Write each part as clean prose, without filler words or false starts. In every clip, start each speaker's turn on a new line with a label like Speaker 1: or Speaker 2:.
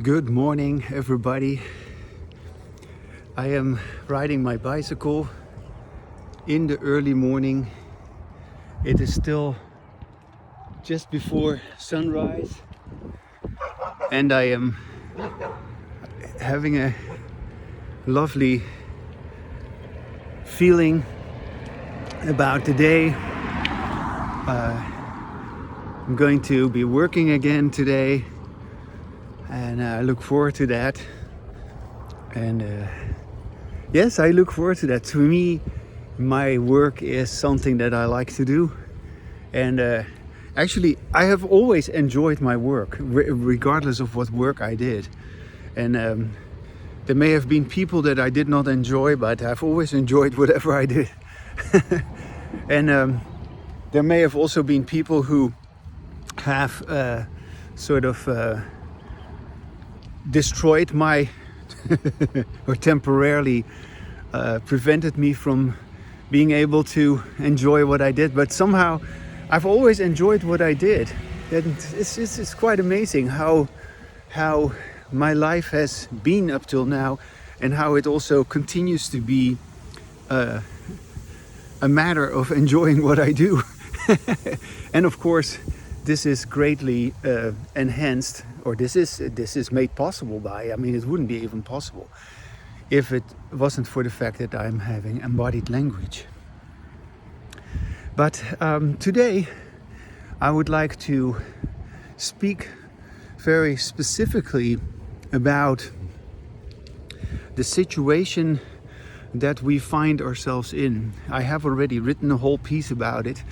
Speaker 1: Good morning, everybody. I am riding my bicycle in the early morning. It is still just before sunrise, and I am having a lovely feeling about the day. I'm going to be working again today, and I look forward to that. And yes, I look forward to that. To me, my work is something that I like to do, and actually I have always enjoyed my work, regardless of what work I did. And there may have been people that I did not enjoy, but I've always enjoyed whatever I did. And there may have also been people who have destroyed my or temporarily prevented me from being able to enjoy what I did. But somehow I've always enjoyed what I did, and it's quite amazing how my life has been up till now, and how it also continues to be a matter of enjoying what I do. And of course, this is greatly enhanced, or this is made possible by, I mean, it wouldn't be even possible if it wasn't for the fact that I'm having embodied language. But today I would like to speak very specifically about the situation that we find ourselves in. I have already written a whole piece about it,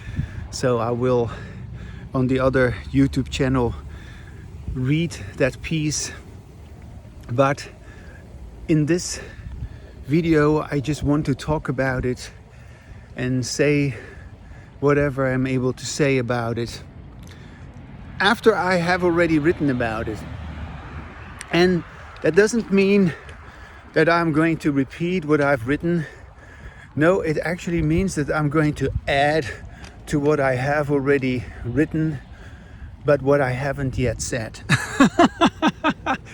Speaker 1: so I will, on the other YouTube channel, read that piece. But in this video, I just want to talk about it and say whatever I'm able to say about it after I have already written about it. And that doesn't mean that I'm going to repeat what I've written. No, it actually means that I'm going to add to what I have already written, but what I haven't yet said.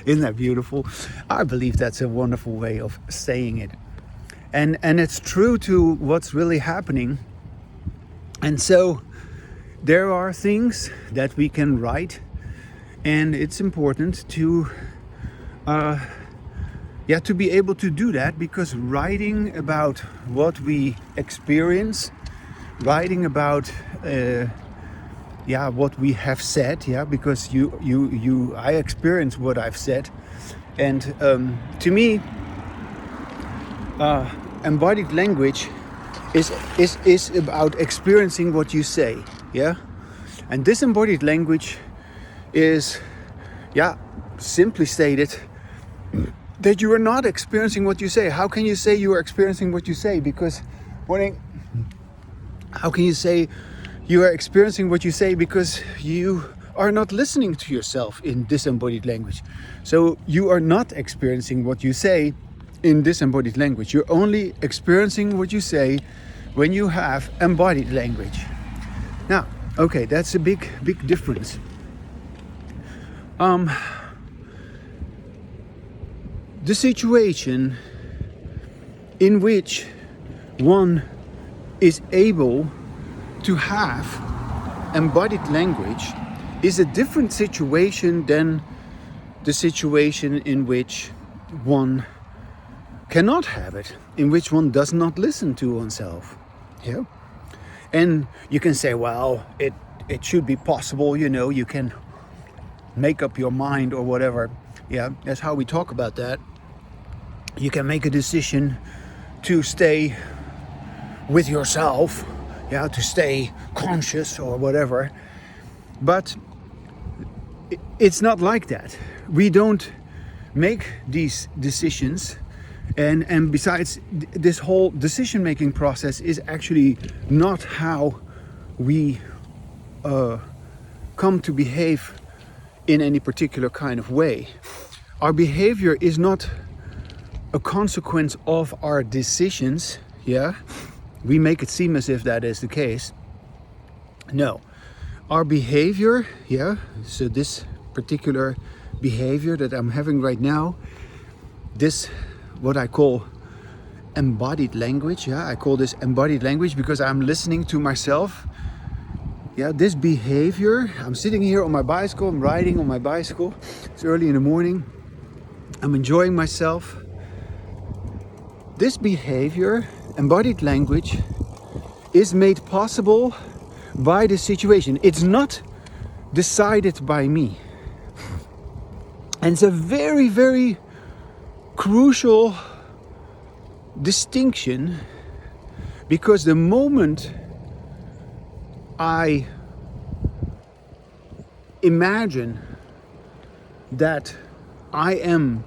Speaker 1: Isn't that beautiful? I believe that's a wonderful way of saying it. And it's true to what's really happening. And so there are things that we can write, and it's important to be able to do that, because writing about what we experience, writing about what we have said, because I experience what I've said, and to me, embodied language is about experiencing what you say, and disembodied language is, simply stated, that you are not experiencing what you say. How can you say you are experiencing what you say? Because how can you say you are experiencing what you say? Because you are not listening to yourself in disembodied language. So you are not experiencing what you say in disembodied language. You're only experiencing what you say when you have embodied language. Now, okay, that's a big difference. The situation in which one is able to have embodied language is a different situation than the situation in which one cannot have it, in which one does not listen to oneself. And you can say, well, it should be possible, you can make up your mind or whatever. That's how we talk about that. You can make a decision to stay with yourself, to stay conscious or whatever. But it's not like that. We don't make these decisions. And besides, this whole decision-making process is actually not how we come to behave in any particular kind of way. Our behavior is not a consequence of our decisions. We make it seem as if that is the case. No, our behavior, so this particular behavior that I'm having right now, this what I call embodied language. Yeah, I call this embodied language because I'm listening to myself. Yeah, this behavior, I'm sitting here on my bicycle, I'm riding on my bicycle. It's early in the morning. I'm enjoying myself. This behavior, embodied language, is made possible by the situation. It's not decided by me. And it's a very, very crucial distinction, because the moment I imagine that I am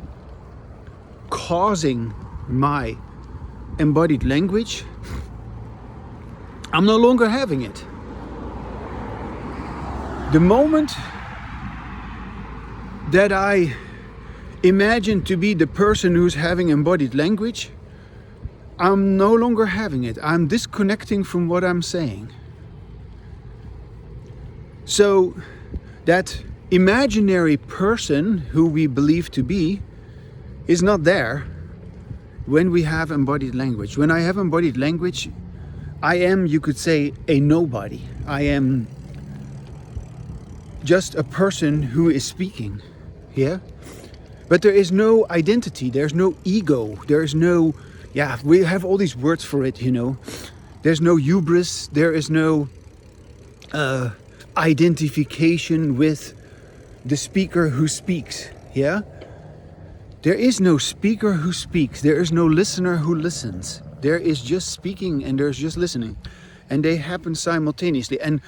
Speaker 1: causing my embodied language, I'm no longer having it. The moment that I imagine to be the person who's having embodied language, I'm no longer having it. I'm disconnecting from what I'm saying. So that imaginary person who we believe to be is not there when we have embodied language. When I have embodied language, I am, you could say, a nobody. I am just a person who is speaking. Yeah? But there is no identity, there's no ego, there's no, we have all these words for it, There's no hubris, there is no identification with the speaker who speaks. Yeah? There is no speaker who speaks, there is no listener who listens. There is just speaking and there's just listening. And they happen simultaneously. And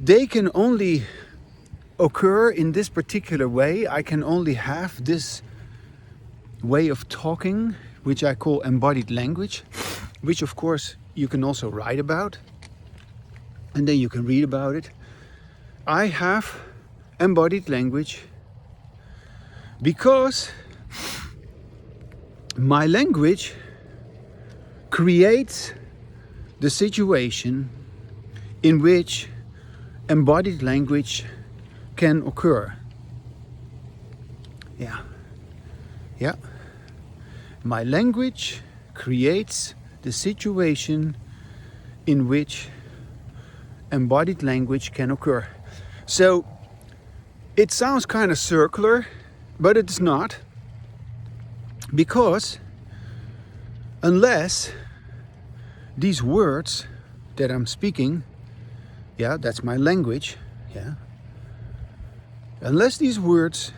Speaker 1: they can only occur in this particular way. I can only have this way of talking, which I call embodied language, which of course you can also write about, and then you can read about it. I have embodied language because my language creates the situation in which embodied language can occur. Yeah. My language creates the situation in which embodied language can occur. So it sounds kind of circular, but it's not, because unless these words that I'm speaking, that's my language, unless these words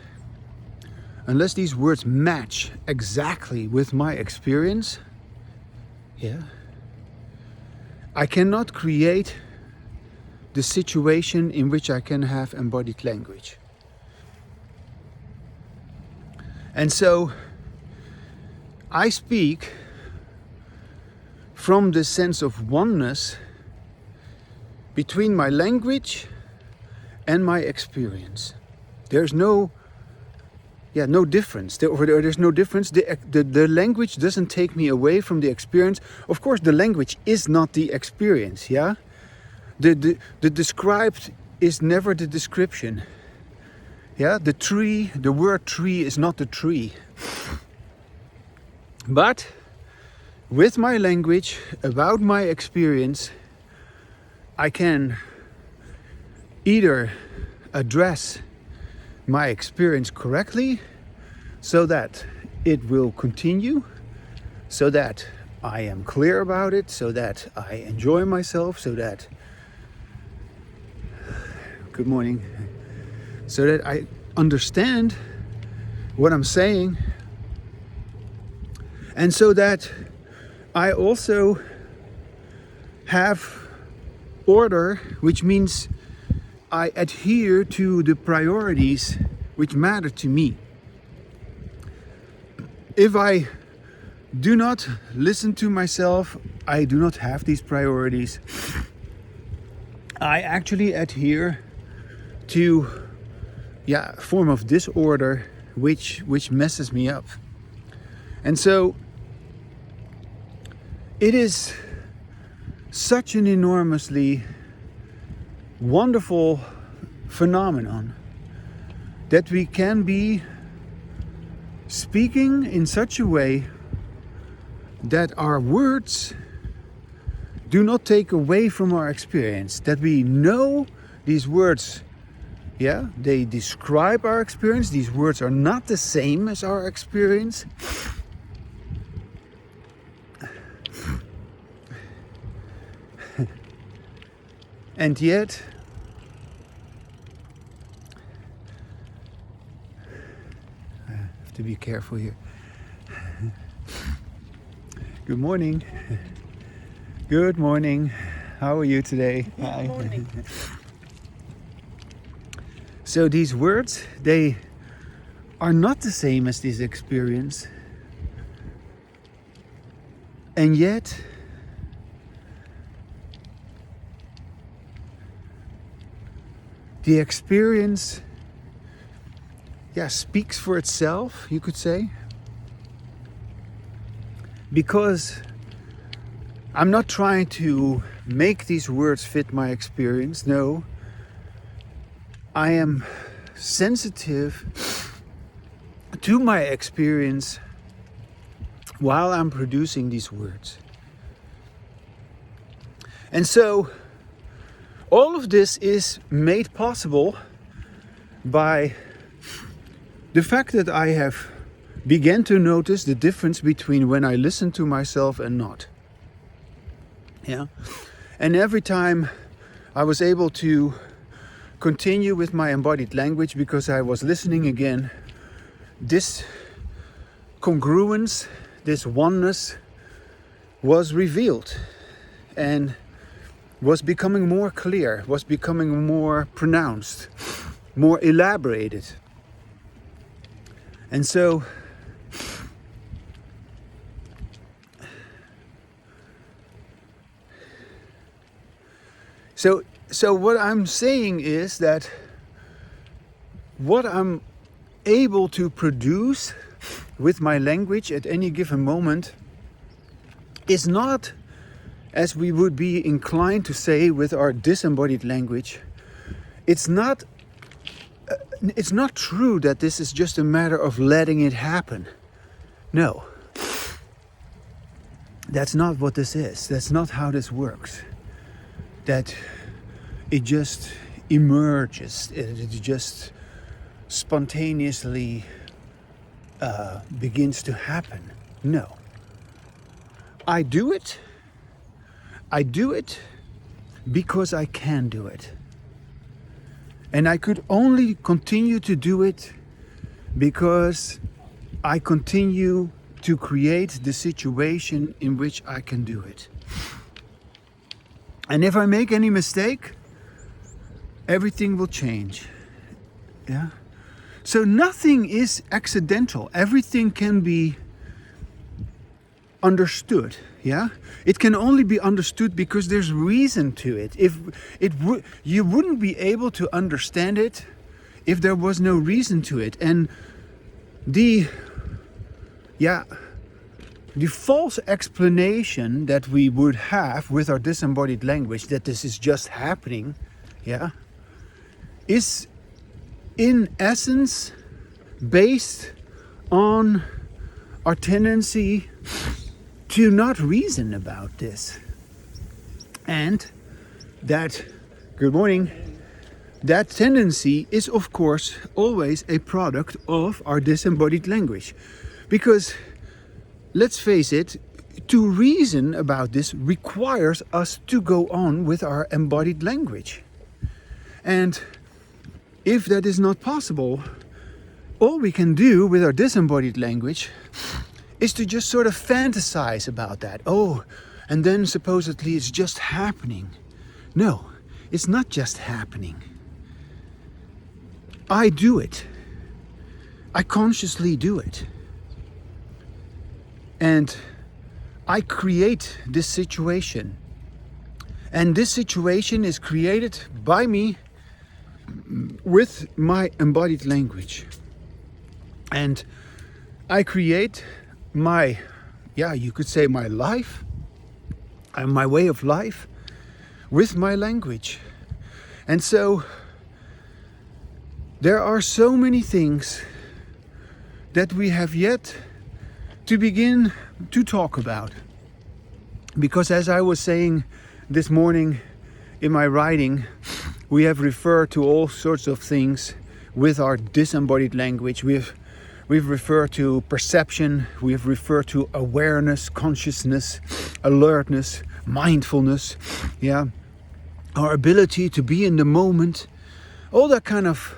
Speaker 1: match exactly with my experience, I cannot create the situation in which I can have embodied language. And so I speak from the sense of oneness between my language and my experience. There's no difference. There's no difference. The language doesn't take me away from the experience. Of course, the language is not the experience. The described is never the description. The word tree is not the tree. But with my language about my experience, I can either address my experience correctly so that it will continue, so that I am clear about it, so that I enjoy myself, so that good morning, so that I understand what I'm saying, and so that I also have order, which means I adhere to the priorities which matter to me. If I do not listen to myself, I do not have these priorities. I actually adhere to a form of disorder which messes me up. And so it is such an enormously wonderful phenomenon that we can be speaking in such a way that our words do not take away from our experience, that we know these words, yeah, they describe our experience. These words are not the same as our experience. And yet, I have to be careful here. Good morning. Good morning. How are you today?
Speaker 2: Good morning.
Speaker 1: So these words, they are not the same as this experience. And yet, the experience, speaks for itself, you could say. Because I'm not trying to make these words fit my experience. No. I am sensitive to my experience while I'm producing these words. And so, all of this is made possible by the fact that I have began to notice the difference between when I listen to myself and not. Yeah. And every time I was able to continue with my embodied language because I was listening again, this congruence, this oneness was revealed and was becoming more clear, was becoming more pronounced, more elaborated. And so what I'm saying is that what I'm able to produce with my language at any given moment is not, as we would be inclined to say with our disembodied language, it's not true that this is just a matter of letting it happen. No. That's not what this is. That's not how this works. That it just emerges, it just spontaneously begins to happen. No. I do it because I can do it. And I could only continue to do it because I continue to create the situation in which I can do it. And if I make any mistake, everything will change. Yeah? So nothing is accidental. Everything can be understood. Yeah? It can only be understood because there's reason to it. You wouldn't be able to understand it if there was no reason to it. And the false explanation that we would have with our disembodied language, that this is just happening, is in essence based on our tendency to not reason about this. And that, good morning, that tendency is of course always a product of our disembodied language. Because let's face it, to reason about this requires us to go on with our embodied language. And if that is not possible, all we can do with our disembodied language is to just sort of fantasize about that. Oh, and then supposedly it's just happening. No, it's not just happening. I do it. I consciously do it. And I create this situation. And this situation is created by me with my embodied language. And I create my, you could say my life and my way of life with my language. And so there are so many things that we have yet to begin to talk about. Because as I was saying this morning in my writing, we have referred to all sorts of things with our disembodied language. We've referred to perception, we've referred to awareness, consciousness, alertness, mindfulness, yeah, our ability to be in the moment, all that kind of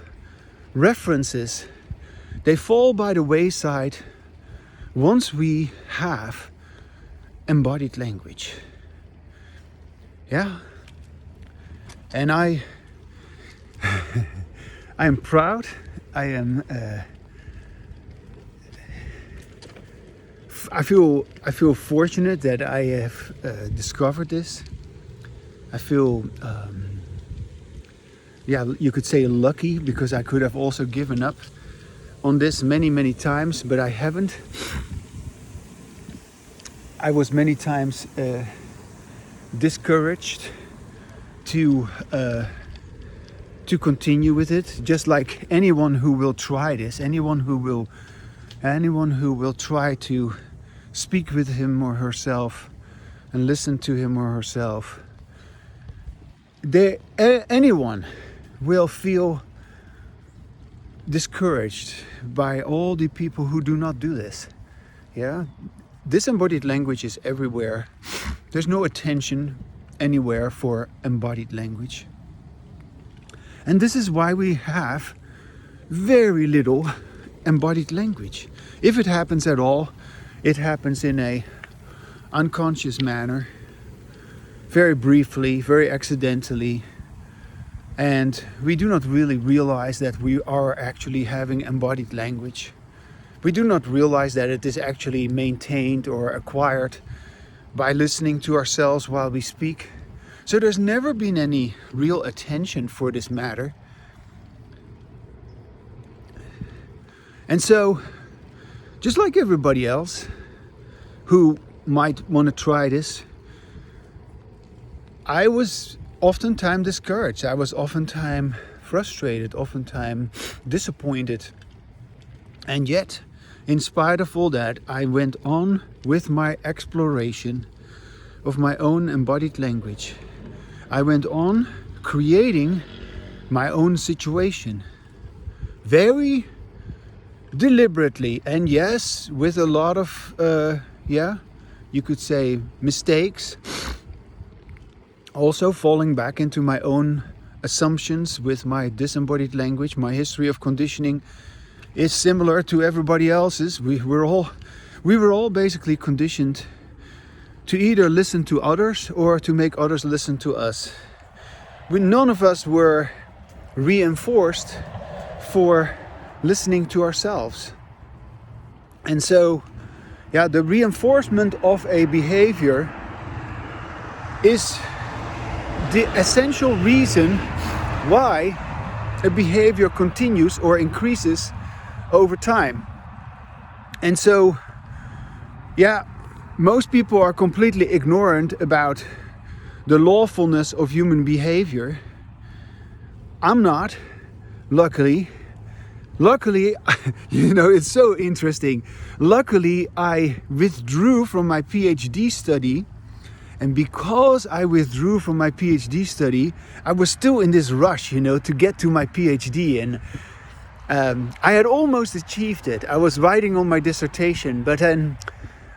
Speaker 1: references, they fall by the wayside once we have embodied language. Yeah? And I am proud, I feel fortunate that I have discovered this. I feel, you could say lucky, because I could have also given up on this many times, but I haven't. I was many times discouraged to continue with it, just like anyone who will try this, anyone who will try to speak with him or herself and listen to him or herself. Anyone will feel discouraged by all the people who do not do this. Yeah, disembodied language is everywhere. There's no attention anywhere for embodied language. And this is why we have very little embodied language. If it happens at all, it happens in a unconscious manner, very briefly, very accidentally, and we do not really realize that we are actually having embodied language. We do not realize that it is actually maintained or acquired by listening to ourselves while we speak. So there's never been any real attention for this matter. And so, just like everybody else who might want to try this, I was oftentimes discouraged. I was oftentimes frustrated, oftentimes disappointed. And yet, in spite of all that, I went on with my exploration of my own embodied language. I went on creating my own situation. Very deliberately, and yes, with a lot of, you could say mistakes. Also falling back into my own assumptions with my disembodied language. My history of conditioning is similar to everybody else's. We were all basically conditioned to either listen to others or to make others listen to us. None of us were reinforced for listening to ourselves. And so, the reinforcement of a behavior is the essential reason why a behavior continues or increases over time. And so, most people are completely ignorant about the lawfulness of human behavior. I'm not, luckily. Luckily, it's so interesting. Luckily, I withdrew from my PhD study. And because I withdrew from my PhD study, I was still in this rush, to get to my PhD. And I had almost achieved it. I was writing on my dissertation, but then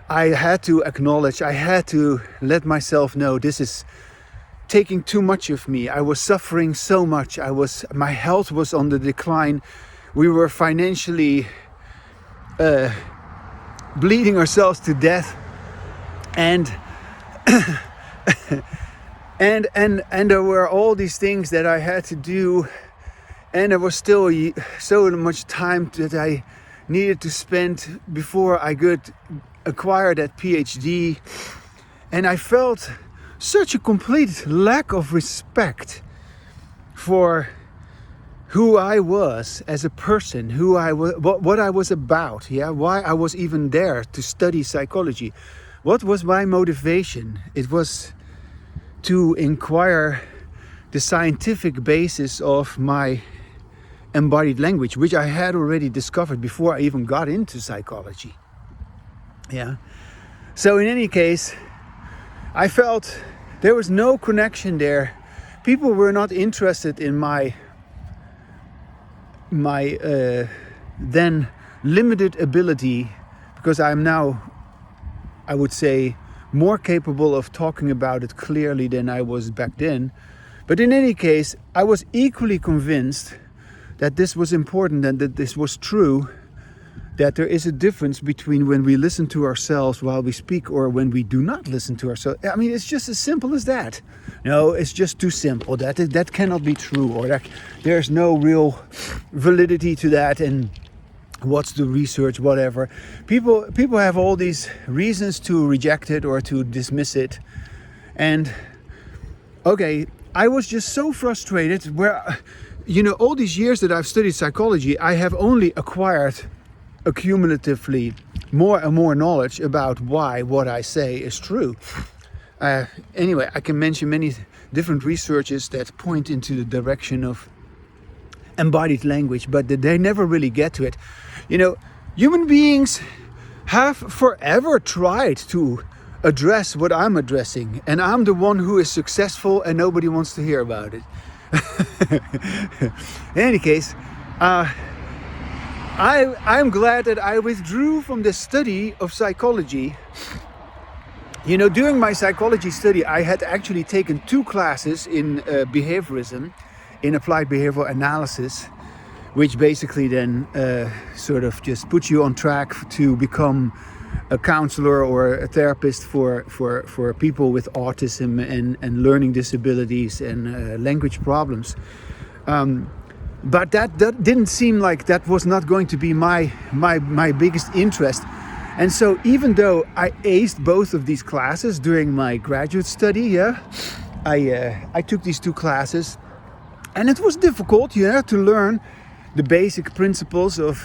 Speaker 1: I had to acknowledge, I had to let myself know this is taking too much of me. I was suffering so much. My health was on the decline. We were financially bleeding ourselves to death. And and there were all these things that I had to do, and there was still so much time that I needed to spend before I could acquire that PhD. And I felt such a complete lack of respect for who I was as a person, who I was, what I was about, why I was even there to study psychology. What was my motivation? It was to inquire the scientific basis of my embodied language, which I had already discovered before I even got into psychology. Yeah. So in any case, I felt there was no connection there. People were not interested in my then limited ability, because I'm now, I would say, more capable of talking about it clearly than I was back then. But in any case, I was equally convinced that this was important and that this was true, that there is a difference between when we listen to ourselves while we speak or when we do not listen to ourselves. I mean, it's just as simple as that. No, it's just too simple. That cannot be true, or that there's no real validity to that, and what's the research, whatever. People have all these reasons to reject it or to dismiss it. And okay, I was just so frustrated where, all these years that I've studied psychology, I have only acquired accumulatively more and more knowledge about why what I say is true. Anyway, I can mention many different researches that point into the direction of embodied language, but they never really get to it. Human beings have forever tried to address what I'm addressing, and I'm the one who is successful and nobody wants to hear about it. In any case, I'm glad that I withdrew from the study of psychology. During my psychology study, I had actually taken 2 classes in behaviorism, in applied behavioral analysis, which basically then sort of just puts you on track to become a counselor or a therapist for people with autism and learning disabilities and language problems. But that didn't seem like that was not going to be my biggest interest. And so even though I aced both of these classes during my graduate study, I took these 2 classes, and it was difficult, to learn the basic principles of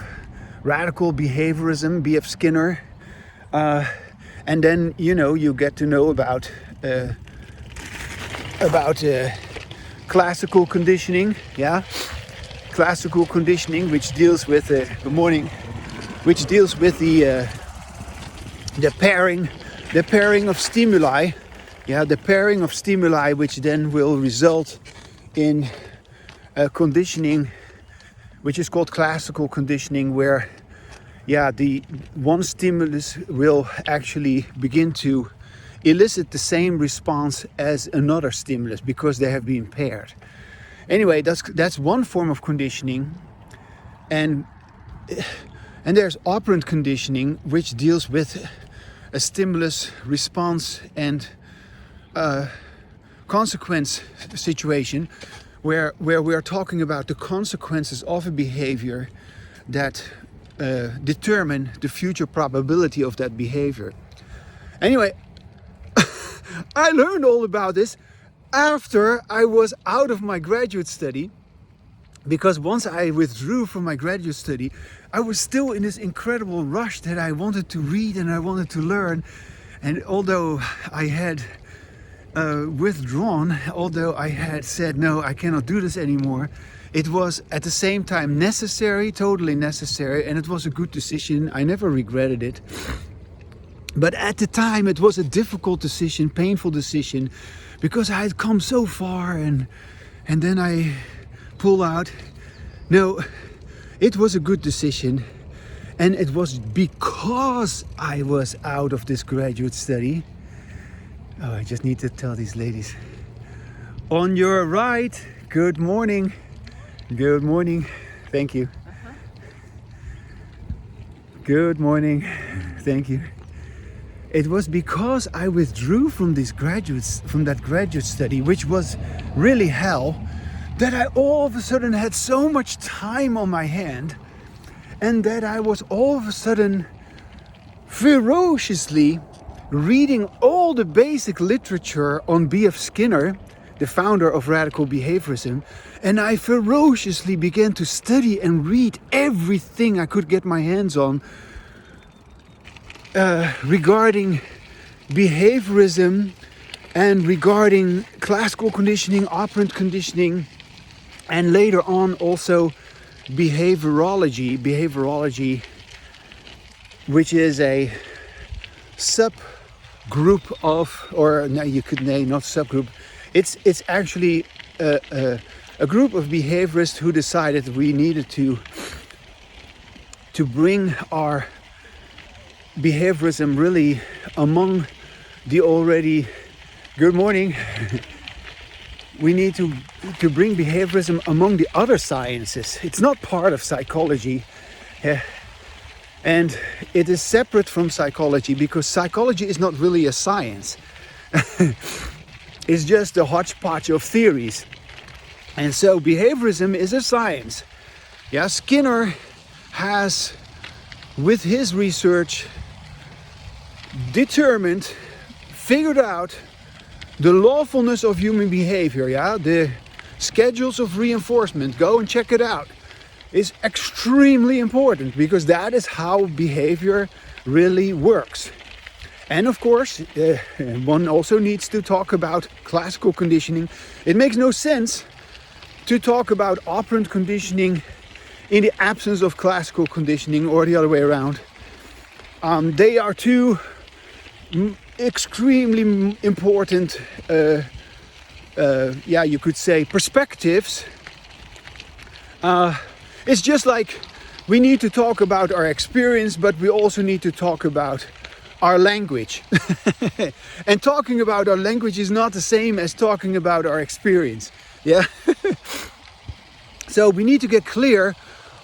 Speaker 1: radical behaviorism, B.F. Skinner, and then you get to know about classical conditioning, classical conditioning, which deals with the pairing of stimuli, the pairing of stimuli, which then will result in conditioning, which is called classical conditioning, where the one stimulus will actually begin to elicit the same response as another stimulus because they have been paired. Anyway, that's one form of conditioning, and there's operant conditioning, which deals with a stimulus response and consequence situation, where we are talking about the consequences of a behavior that determine the future probability of that behavior. Anyway, I learned all about this after I was out of my graduate study, because once I withdrew from my graduate study, I was still in this incredible rush that I wanted to read and I wanted to learn. And although I had withdrawn, although I had said, no, I cannot do this anymore, it was at the same time necessary, totally necessary, and it was a good decision. I never regretted it. But at the time, it was a difficult decision, painful decision, because I had come so far, and then I pull out. No, it was a good decision, and it was because I was out of this graduate study. Oh, I just need to tell these ladies. On your right, good morning. Good morning. Thank you. Good morning. Thank you. It was because I withdrew from that graduate study, which was really hell, that I all of a sudden had so much time on my hand, and that I was all of a sudden ferociously reading all the basic literature on B.F. Skinner, the founder of radical behaviorism, and I ferociously began to study and read everything I could get my hands on regarding behaviorism and regarding classical conditioning, operant conditioning, and later on also behaviorology, which is a subgroup of, or no, you could name not subgroup. It's actually a group of behaviorists who decided we needed to bring our behaviorism really among the already. Good morning. We need to bring behaviorism among the other sciences. It's not part of psychology. And it is separate from psychology because psychology is not really a science. It's just a hodgepodge of theories. And so behaviorism is a science. Yeah, Skinner has, with his research, figured out the lawfulness of human behavior. Yeah, the schedules of reinforcement, go and check it out, is extremely important because that is how behavior really works. And of course, one also needs to talk about classical conditioning. It makes no sense to talk about operant conditioning in the absence of classical conditioning, or the other way around. They are two extremely important, you could say, perspectives. It's just like we need to talk about our experience, but we also need to talk about our language. And talking about our language is not the same as talking about our experience. Yeah. So we need to get clear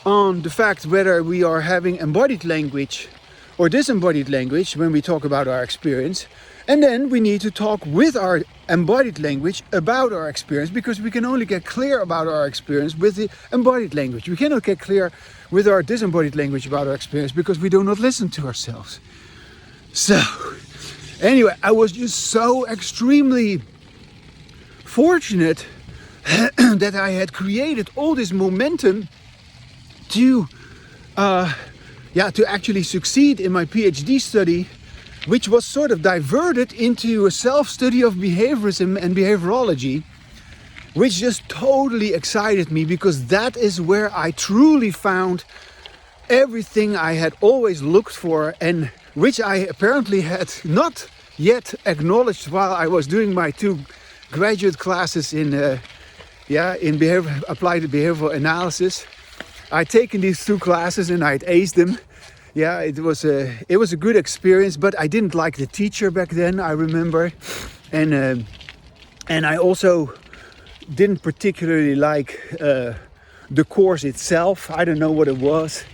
Speaker 1: on the fact whether we are having embodied language or disembodied language when we talk about our experience. And then we need to talk with our embodied language about our experience, because we can only get clear about our experience with the embodied language. We cannot get clear with our disembodied language about our experience because we do not listen to ourselves. So, anyway, I was just so extremely fortunate that I had created all this momentum to actually succeed in my PhD study, which was sort of diverted into a self-study of behaviorism and behaviorology, which just totally excited me because that is where I truly found everything I had always looked for, and which I apparently had not yet acknowledged while I was doing my 2 graduate classes in applied behavioral analysis. I'd taken these 2 classes and I'd aced them. Yeah, it was a good experience, but I didn't like the teacher back then, I remember, and I also didn't particularly like the course itself. I don't know what it was.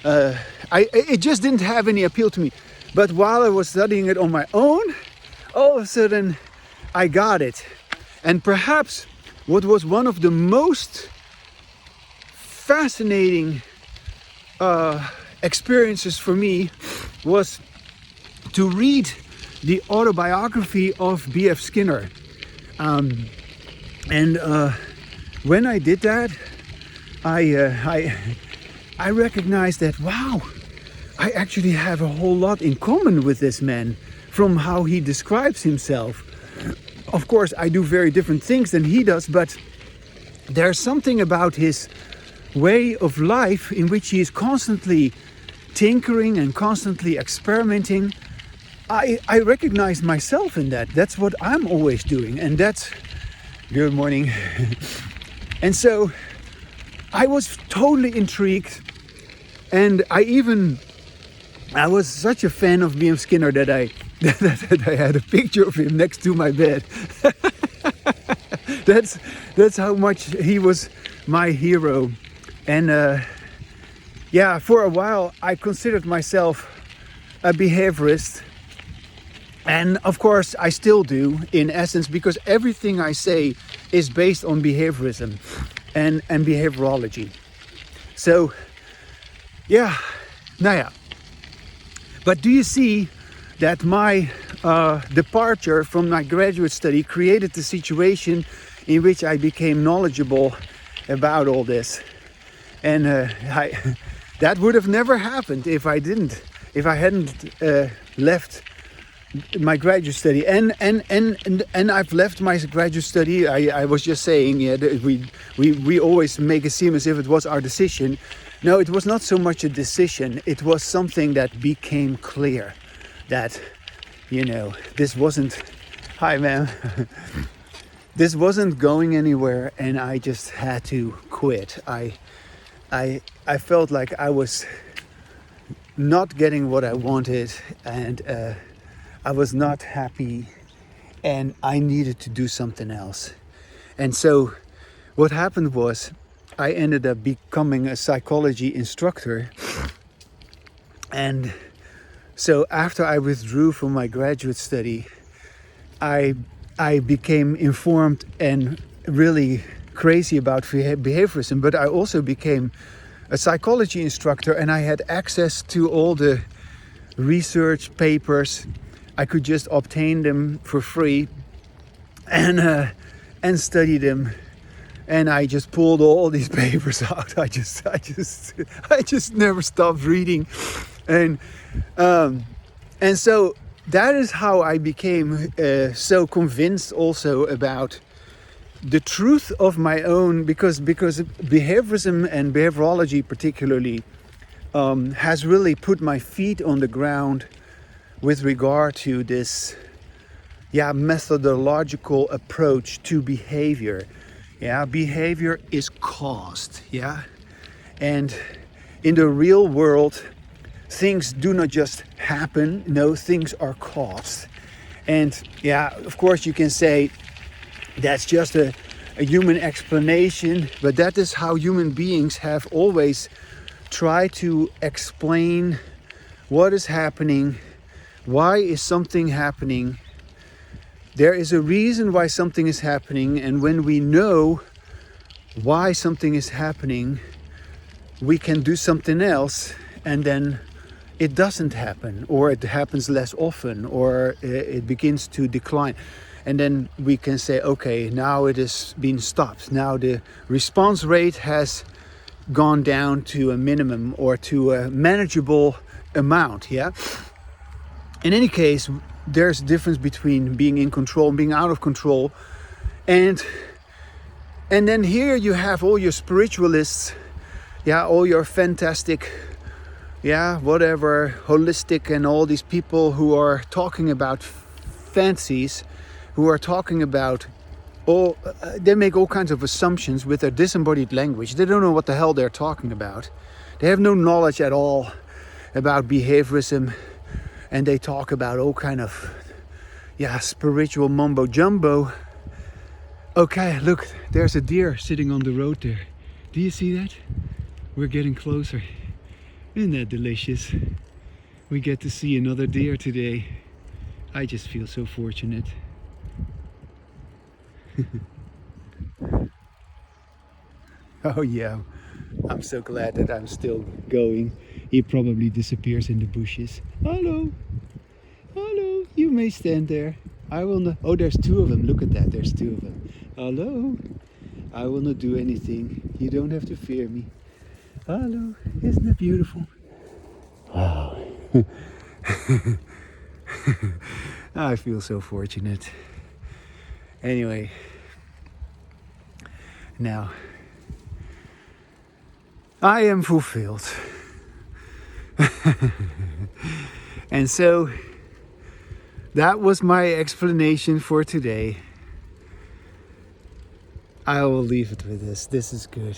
Speaker 1: It just didn't have any appeal to me. But while I was studying it on my own, all of a sudden I got it. And perhaps what was one of the most fascinating experiences for me was to read the autobiography of B.F. Skinner. When I did that, I recognized that, wow, I actually have a whole lot in common with this man from how he describes himself. Of course, I do very different things than he does, but there's something about his way of life in which he is constantly tinkering and constantly experimenting. I recognize myself in that. That's what I'm always doing, and that's... Good morning. And so I was totally intrigued, and I was such a fan of B.F. Skinner that I had a picture of him next to my bed. That's how much he was my hero. And for a while I considered myself a behaviorist. And of course I still do, in essence, because everything I say is based on behaviorism and behaviorology. So, But do you see that my departure from my graduate study created the situation in which I became knowledgeable about all this? And that would have never happened if I hadn't left my graduate study, and I've left my graduate study. I was just saying, yeah, that we always make it seem as if it was our decision. No, it was not so much a decision. It was something that became clear that, this wasn't. Hi, ma'am. This wasn't going anywhere, and I just had to quit. I felt like I was not getting what I wanted, and I was not happy, and I needed to do something else. And so what happened was I ended up becoming a psychology instructor. And so after I withdrew from my graduate study, I became informed and really crazy about behaviorism, but I also became a psychology instructor, and I had access to all the research papers. I could just obtain them for free and study them. And I just pulled all these papers out. I just never stopped reading, and so that is how I became so convinced also about the truth of my own, because behaviorism and behaviorology particularly has really put my feet on the ground with regard to this methodological approach to behavior. Behavior is caused, and in the real world things do not just happen. No, things are caused. And of course you can say that's just a human explanation, but that is how human beings have always tried to explain what is happening. Why is something happening? There is a reason why something is happening, and when we know why something is happening, we can do something else, and then it doesn't happen, or it happens less often, or it begins to decline. And then we can say, okay, now it has been stopped. Now the response rate has gone down to a minimum or to a manageable amount, In any case, there's a difference between being in control and being out of control. And then here you have all your spiritualists, all your fantastic, whatever, holistic, and all these people who are talking about fancies, who are talking about they make all kinds of assumptions with their disembodied language. They don't know what the hell they're talking about. They have no knowledge at all about behaviorism. And they talk about all kind of, spiritual mumbo jumbo. Okay, look, there's a deer sitting on the road there. Do you see that? We're getting closer. Isn't that delicious? We get to see another deer today. I just feel so fortunate. Oh yeah, I'm so glad that I'm still going. He probably disappears in the bushes. Hello, you may stand there. I will not. Oh, there's two of them. Look at that, there's two of them. Hello, I will not do anything. You don't have to fear me. Hello, isn't that beautiful? Wow. I feel so fortunate. Anyway, now I am fulfilled. And so that was my explanation for today. I will leave it with this. This is good.